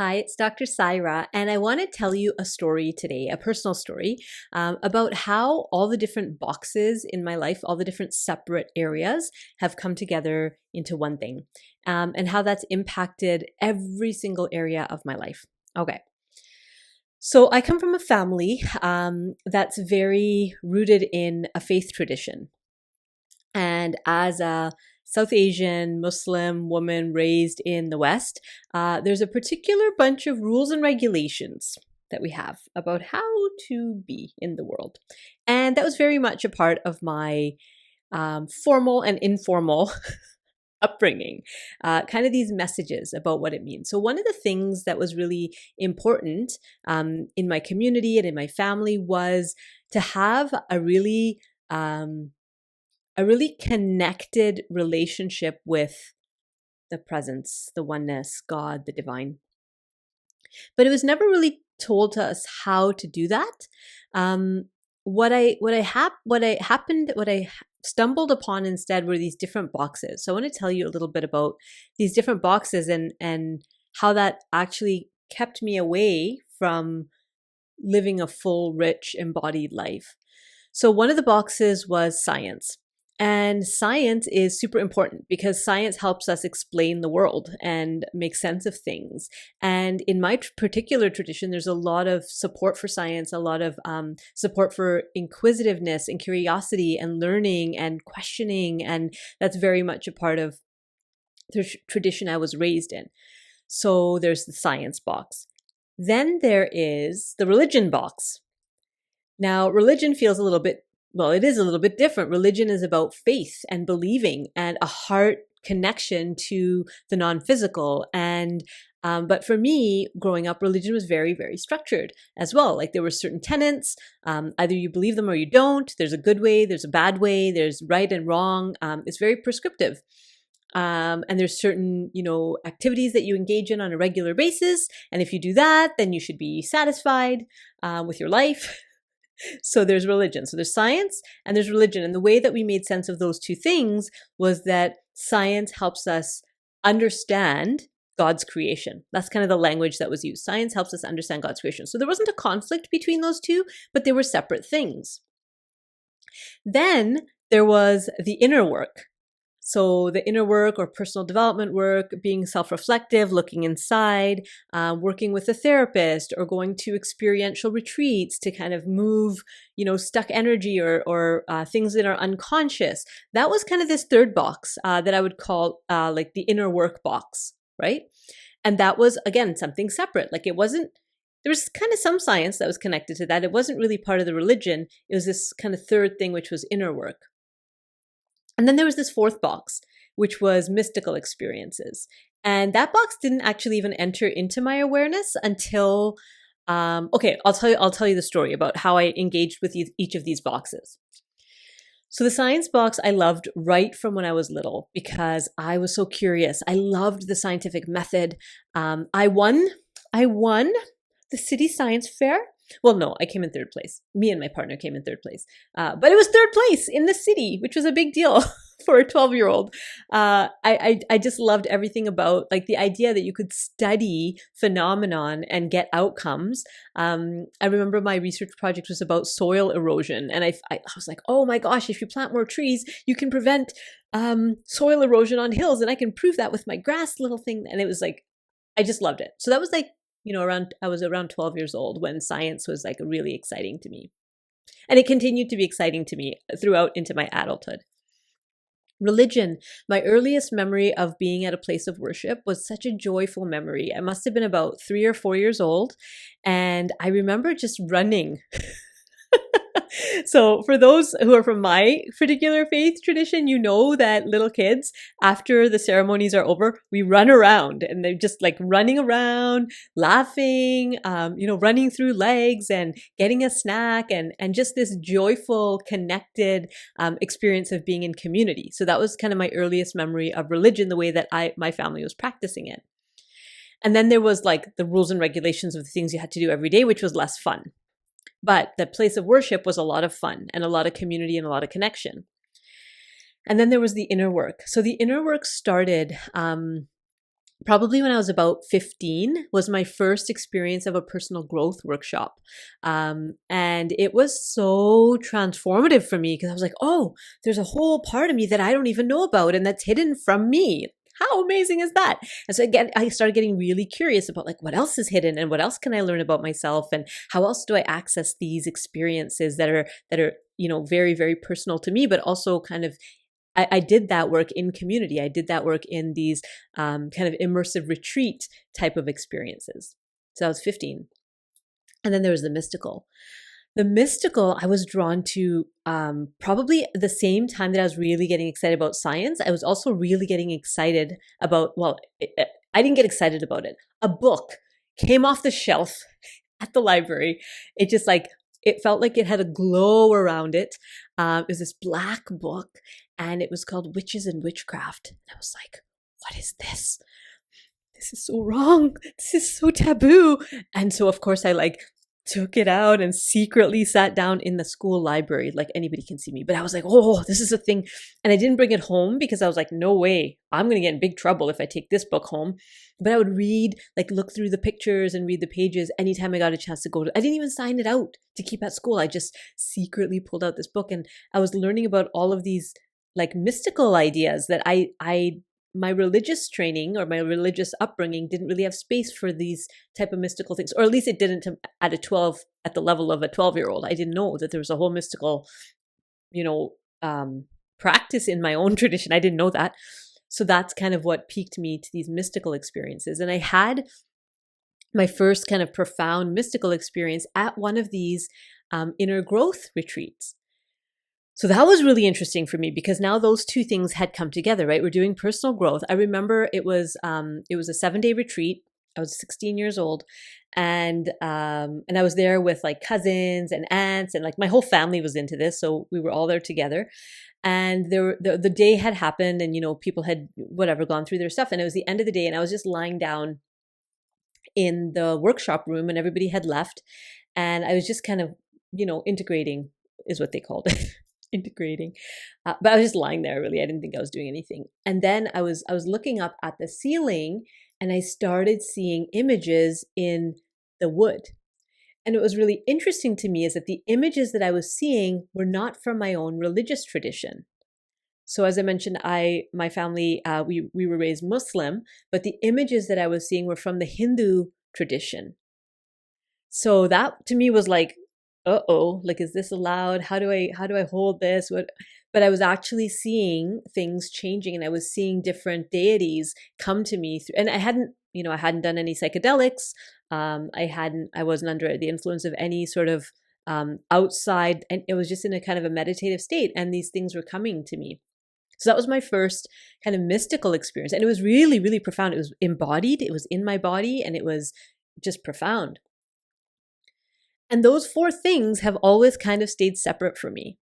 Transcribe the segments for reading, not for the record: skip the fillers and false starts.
Hi, it's Dr. Saira, and I want to tell you a story today, a personal story, about how all the different boxes in my life, all the different separate areas have come together into one thing, and how that's impacted every single area of my life. Okay. So I come from a family that's very rooted in a faith tradition. And as a South Asian Muslim woman raised in the West, there's a particular bunch of rules and regulations that we have about how to be in the world. And that was very much a part of my formal and informal upbringing, kind of these messages about what it means. So one of the things that was really important in my community and in my family was to have a really connected relationship with the presence, the oneness, God, the divine. But it was never really told to us how to do that. What I stumbled upon instead were these different boxes. So I want to tell you a little bit about these different boxes and how that actually kept me away from living a full, rich, embodied life. So one of the boxes was science. And science is super important because science helps us explain the world and make sense of things. And in my particular tradition, there's a lot of support for science, a lot of support for inquisitiveness and curiosity and learning and questioning. And that's very much a part of the tradition I was raised in. So there's the science box. Then there is the religion box. Now, religion feels a little bit it is a little bit different. Religion is about faith and believing and a heart connection to the non-physical. And but for me, growing up, religion was very, very structured as well. Like there were certain tenets. Either you believe them or you don't. There's a good way. There's a bad way. There's right and wrong. It's very prescriptive. And there's certain, activities that you engage in on a regular basis. And if you do that, then you should be satisfied with your life. So there's religion. So there's science and there's religion. And the way that we made sense of those two things was that science helps us understand God's creation. That's kind of the language that was used. Science helps us understand God's creation. So there wasn't a conflict between those two, but they were separate things. Then there was the inner work. So the inner work or personal development work, being self-reflective, looking inside, working with a therapist or going to experiential retreats to kind of move, stuck energy or things that are unconscious. That was kind of this third box that I would call like the inner work box, right? And that was, again, something separate. Like there was kind of some science that was connected to that. It wasn't really part of the religion. It was this kind of third thing, which was inner work. And then there was this fourth box, which was mystical experiences. And that box didn't actually even enter into my awareness until, I'll tell you the story about how I engaged with each of these boxes. So the science box I loved right from when I was little because I was so curious. I loved the scientific method. I won the city science fair. Well, no, I came in third place. Me and my partner came in third place. But it was third place in the city, which was a big deal for a 12-year-old. I just loved everything about like the idea that you could study phenomenon and get outcomes. I remember my research project was about soil erosion. And I was like, oh my gosh, if you plant more trees, you can prevent soil erosion on hills. And I can prove that with my grass little thing. And it was like, I just loved it. So that was like, I was around 12 years old when science was like really exciting to me. And it continued to be exciting to me throughout into my adulthood. Religion, my earliest memory of being at a place of worship was such a joyful memory. I must have been about 3 or 4 years old. And I remember just running. So for those who are from my particular faith tradition, you know that little kids, after the ceremonies are over, we run around and they're just like running around, laughing, running through legs and getting a snack and just this joyful, connected experience of being in community. So that was kind of my earliest memory of religion, the way that my family was practicing it. And then there was like the rules and regulations of the things you had to do every day, which was less fun. But the place of worship was a lot of fun and a lot of community and a lot of connection. And then there was the inner work. So the inner work started probably when I was about 15 was my first experience of a personal growth workshop. And it was so transformative for me because I was like, oh, there's a whole part of me that I don't even know about and that's hidden from me. How amazing is that? And so again, I started getting really curious about like what else is hidden and what else can I learn about myself and how else do I access these experiences that are, very, very personal to me, but also kind of I did that work in community. I did that work in these kind of immersive retreat type of experiences. So I was 15. And then there was the mystical. The mystical, I was drawn to probably the same time that I was really getting excited about science. I was also really getting excited about, I didn't get excited about it. A book came off the shelf at the library. It just like, it felt like it had a glow around it. It was this black book and it was called Witches and Witchcraft. And I was like, what is this? This is so wrong. This is so taboo. And so of course I like took it out and secretly sat down in the school library. Like anybody can see me, but I was like, oh, this is a thing. And I didn't bring it home because I was like, no way, I'm going to get in big trouble if I take this book home. But I would read, like look through the pictures and read the pages anytime I got a chance to go to, I didn't even sign it out to keep at school. I just secretly pulled out this book and I was learning about all of these like mystical ideas that my religious training or my religious upbringing didn't really have space for these type of mystical things, or at least it didn't at the level of a 12-year-old. I didn't know that there was a whole mystical, practice in my own tradition. I didn't know that. So that's kind of what piqued me to these mystical experiences. And I had my first kind of profound mystical experience at one of these inner growth retreats. So that was really interesting for me because now those two things had come together, right? We're doing personal growth. I remember it was a 7-day retreat. I was 16 years old, and I was there with like cousins and aunts, and like my whole family was into this, so we were all there together. And the day had happened, and people had whatever gone through their stuff, and it was the end of the day, and I was just lying down in the workshop room, and everybody had left, and I was just kind of integrating is what they called it. Integrating. But I was just lying there, really. I didn't think I was doing anything. And then I was looking up at the ceiling and I started seeing images in the wood. And it was really interesting to me is that the images that I was seeing were not from my own religious tradition. So as I mentioned, my family, we were raised Muslim, but the images that I was seeing were from the Hindu tradition. So that to me was like, uh-oh, like, is this allowed? How do I hold this? But I was actually seeing things changing and I was seeing different deities come to me through, and I hadn't done any psychedelics. I wasn't under the influence of any sort of outside, and it was just in a kind of a meditative state. And these things were coming to me. So that was my first kind of mystical experience. And it was really, really profound. It was embodied, it was in my body, and it was just profound. And those 4 things have always kind of stayed separate for me.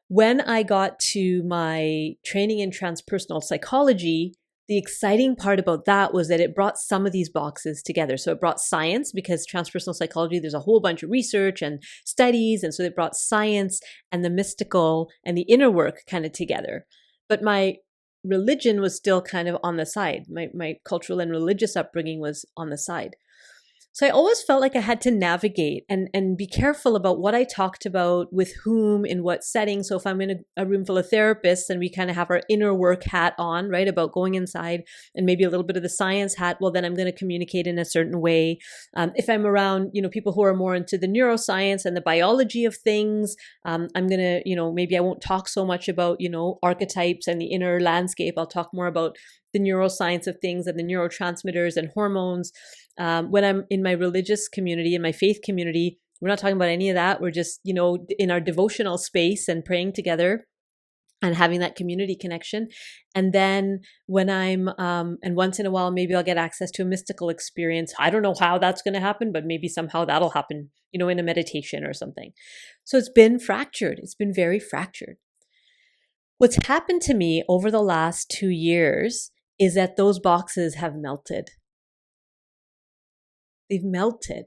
When I got to my training in transpersonal psychology, the exciting part about that was that it brought some of these boxes together. So it brought science, because transpersonal psychology, there's a whole bunch of research and studies. And so it brought science and the mystical and the inner work kind of together. But my religion was still kind of on the side. My cultural and religious upbringing was on the side. So I always felt like I had to navigate and be careful about what I talked about, with whom, in what setting. So if I'm in a room full of therapists and we kind of have our inner work hat on, right, about going inside, and maybe a little bit of the science hat, well, then I'm going to communicate in a certain way. If I'm around, people who are more into the neuroscience and the biology of things, I'm going to, maybe I won't talk so much about, archetypes and the inner landscape. I'll talk more about the neuroscience of things and the neurotransmitters and hormones. When I'm in my religious community, in my faith community, we're not talking about any of that. We're just, in our devotional space and praying together and having that community connection. And then when and once in a while, maybe I'll get access to a mystical experience. I don't know how that's going to happen, but maybe somehow that'll happen, in a meditation or something. So it's been fractured. It's been very fractured. What's happened to me over the last 2 years is that those boxes have melted. They've melted.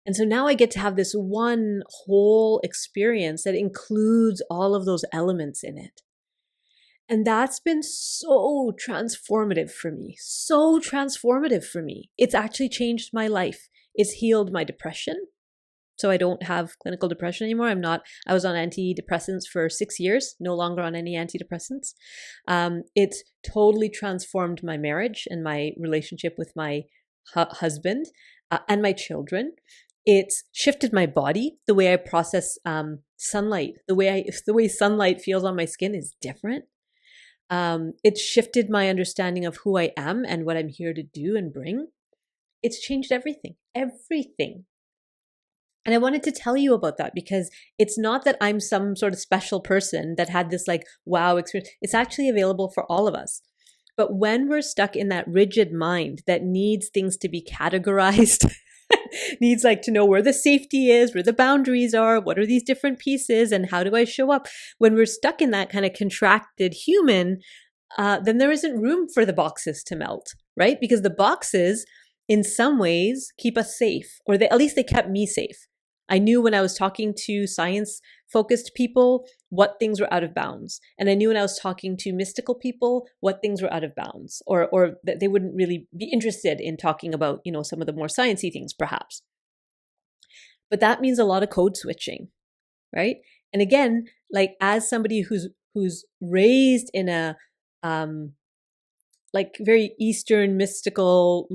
And so now I get to have this one whole experience that includes all of those elements in it. And that's been so transformative for me. So transformative for me. It's actually changed my life. It's healed my depression. So I don't have clinical depression anymore. I was on antidepressants for 6 years, no longer on any antidepressants. It's totally transformed my marriage and my relationship with my husband and my children. It's shifted my body. The way I process sunlight, the way sunlight feels on my skin is different. It's shifted my understanding of who I am and what I'm here to do and bring. It's changed everything, everything. And I wanted to tell you about that because it's not that I'm some sort of special person that had this like wow experience. It's actually available for all of us. But when we're stuck in that rigid mind that needs things to be categorized, needs like to know where the safety is, where the boundaries are, what are these different pieces, and how do I show up? When we're stuck in that kind of contracted human, then there isn't room for the boxes to melt, right? Because the boxes, in some ways, keep us safe, or at least they kept me safe. I knew when I was talking to science-focused people what things were out of bounds. And I knew when I was talking to mystical people what things were out of bounds, or that they wouldn't really be interested in talking about, some of the more sciencey things, perhaps. But that means a lot of code switching, right? And again, like as somebody who's raised in a like very Eastern mystical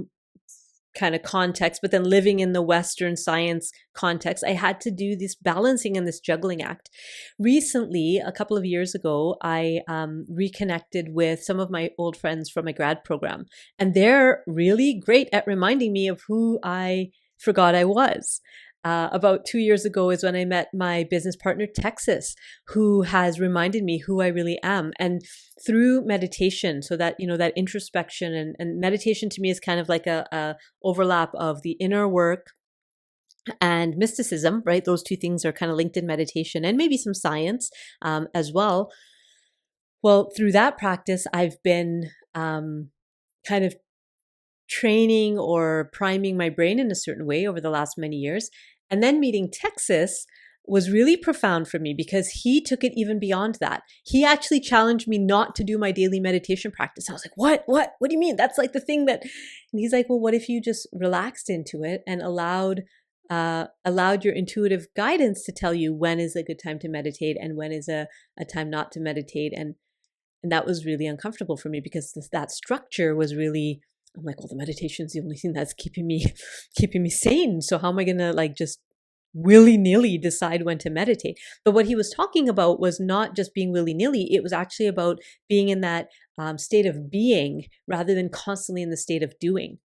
kind of context, but then living in the Western science context, I had to do this balancing and this juggling act. Recently, a couple of years ago, I reconnected with some of my old friends from my grad program, and they're really great at reminding me of who I forgot I was. About 2 years ago is when I met my business partner, Texas, who has reminded me who I really am. And through meditation, so that, that introspection and meditation to me is kind of like a overlap of the inner work and mysticism, right? Those two things are kind of linked in meditation and maybe some science as well. Well, through that practice, I've been kind of training or priming my brain in a certain way over the last many years. And then meeting Texas was really profound for me because he took it even beyond that. He actually challenged me not to do my daily meditation practice. I was like, what do you mean? That's like the thing that, and he's like, well, what if you just relaxed into it and allowed your intuitive guidance to tell you when is a good time to meditate and when is a time not to meditate. And that was really uncomfortable for me because that structure was really, I'm like, well, the meditation is the only thing that's keeping me sane. So how am I going to like just willy-nilly decide when to meditate? But what he was talking about was not just being willy-nilly. It was actually about being in that state of being rather than constantly in the state of doing.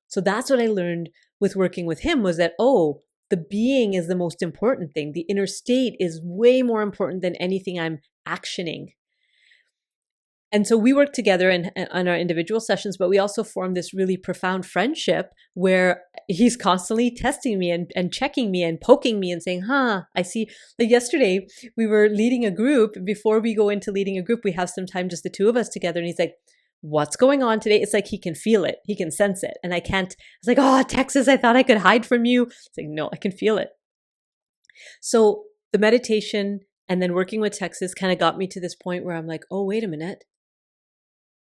So that's what I learned with working with him was that, the being is the most important thing. The inner state is way more important than anything I'm actioning. And so we worked together on our individual sessions, but we also formed this really profound friendship where he's constantly testing me and checking me and poking me and saying, I see. Like yesterday, we were leading a group. Before we go into leading a group, we have some time, just the two of us together. And he's like, what's going on today? It's like he can feel it. He can sense it. And I can't. It's like, Texas, I thought I could hide from you. It's like, no, I can feel it. So the meditation and then working with Texas kind of got me to this point where I'm like, wait a minute.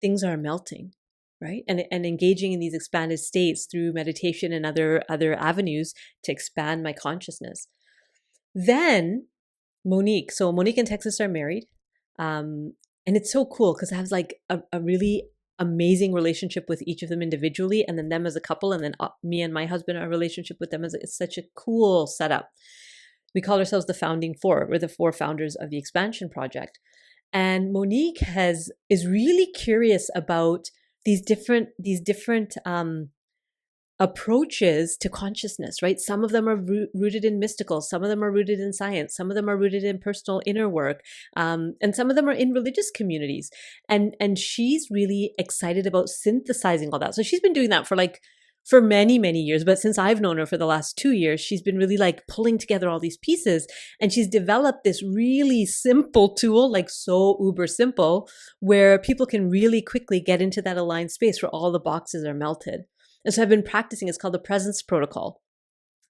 Things are melting, right? And engaging in these expanded states through meditation and other avenues to expand my consciousness. Then Monique and Texas are married. And it's so cool because I have like a really amazing relationship with each of them individually and then them as a couple. And then me and my husband, our relationship with them it's such a cool setup. We call ourselves the Founding Four. We're the 4 founders of the Expansion Project. And Monique is really curious about these different approaches to consciousness, right? Some of them are rooted in mystical, some of them are rooted in science, some of them are rooted in personal inner work, and some of them are in religious communities. And she's really excited about synthesizing all that. So she's been doing that for many, many years. But since I've known her for the last 2 years, she's been really like pulling together all these pieces. And she's developed this really simple tool, like so uber simple, where people can really quickly get into that aligned space where all the boxes are melted. And so I've been practicing, it's called the presence protocol.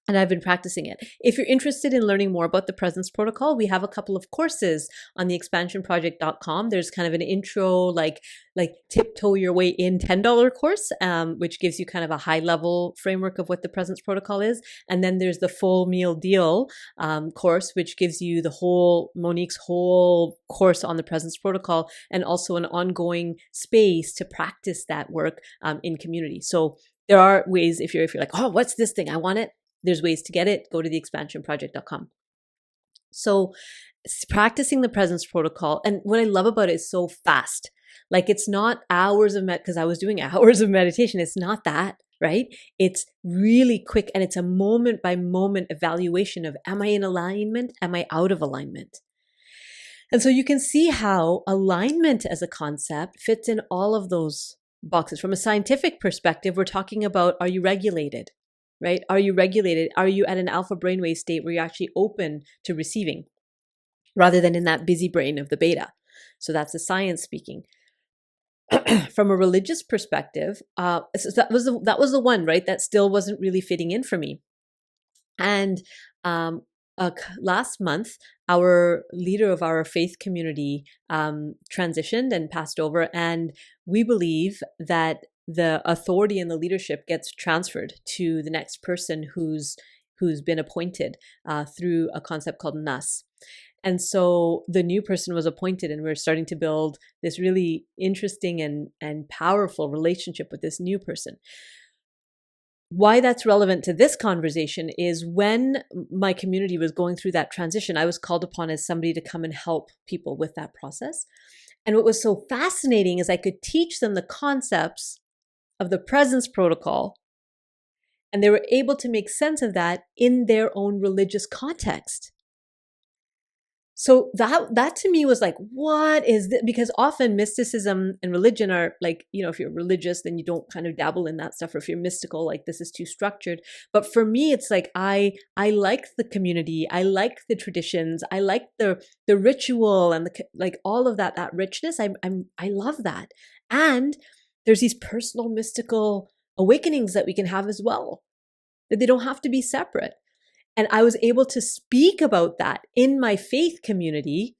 And I've been practicing it. If you're interested in learning more about the Presence Protocol, we have a couple of courses on the expansionproject.com. There's kind of an intro, like tiptoe your way in $10 course, which gives you kind of a high level framework of what the Presence Protocol is. And then there's the full meal deal course, which gives you Monique's whole course on the Presence Protocol, and also an ongoing space to practice that work in community. So there are ways, if you're like, oh, what's this thing? I want it. There's ways to get it. Go to theexpansionproject.com. So practicing the Presence Protocol, and what I love about it is so fast. Like, it's not hours of because I was doing hours of meditation. It's not that, right? It's really quick, and it's a moment by moment evaluation of, am I in alignment? Am I out of alignment? And so you can see how alignment as a concept fits in all of those boxes. From a scientific perspective, we're talking about, are you regulated? Right? Are you regulated? Are you at an alpha brainwave state where you're actually open to receiving rather than in that busy brain of the beta? So that's the science speaking. From a religious perspective, so that was the one, right? That still wasn't really fitting in for me. And last month, our leader of our faith community transitioned and passed over, and we believe that the authority and the leadership gets transferred to the next person who's been appointed through a concept called NUS. And so the new person was appointed, and we're starting to build this really interesting and powerful relationship with this new person. Why that's relevant to this conversation is when my community was going through that transition, I was called upon as somebody to come and help people with that process. And what was so fascinating is I could teach them the concepts of the Presence Protocol, and they were able to make sense of that in their own religious context. So that to me was like, what is this? Because often mysticism and religion are like, if you're religious, then you don't kind of dabble in that stuff. Or if you're mystical, like, this is too structured. But for me, it's like, I like the community. I like the traditions. I like the ritual and like all of that richness. I love that. And there's these personal mystical awakenings that we can have as well, that they don't have to be separate. And I was able to speak about that in my faith community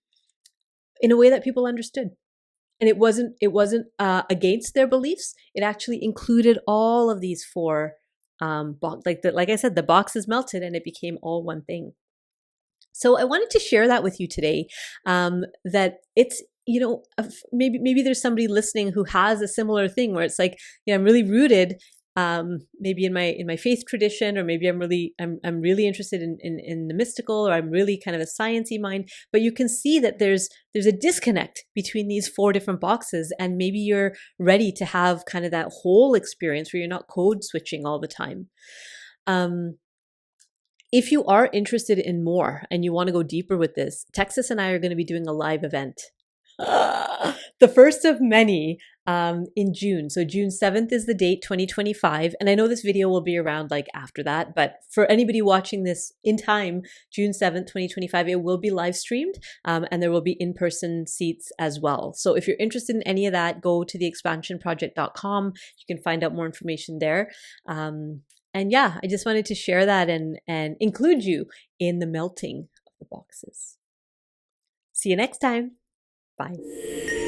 in a way that people understood. And it wasn't against their beliefs. It actually included all of these four, like I said, the boxes melted and it became all one thing. So I wanted to share that with you today, that it's, maybe there's somebody listening who has a similar thing where it's like, I'm really rooted maybe in my faith tradition, or maybe I'm really interested in the mystical, or I'm really kind of a sciencey mind. But you can see that there's a disconnect between these four different boxes, and maybe you're ready to have kind of that whole experience where you're not code switching all the time. If you are interested in more and you want to go deeper with this, Texas and I are going to be doing a live event. The first of many in June. So June 7th is the date, 2025. And I know this video will be around like after that, but for anybody watching this in time, June 7th, 2025, it will be live streamed, and there will be in-person seats as well. So if you're interested in any of that, go to theexpansionproject.com. You can find out more information there. And yeah, I just wanted to share that and include you in the melting of the boxes. See you next time. Bye.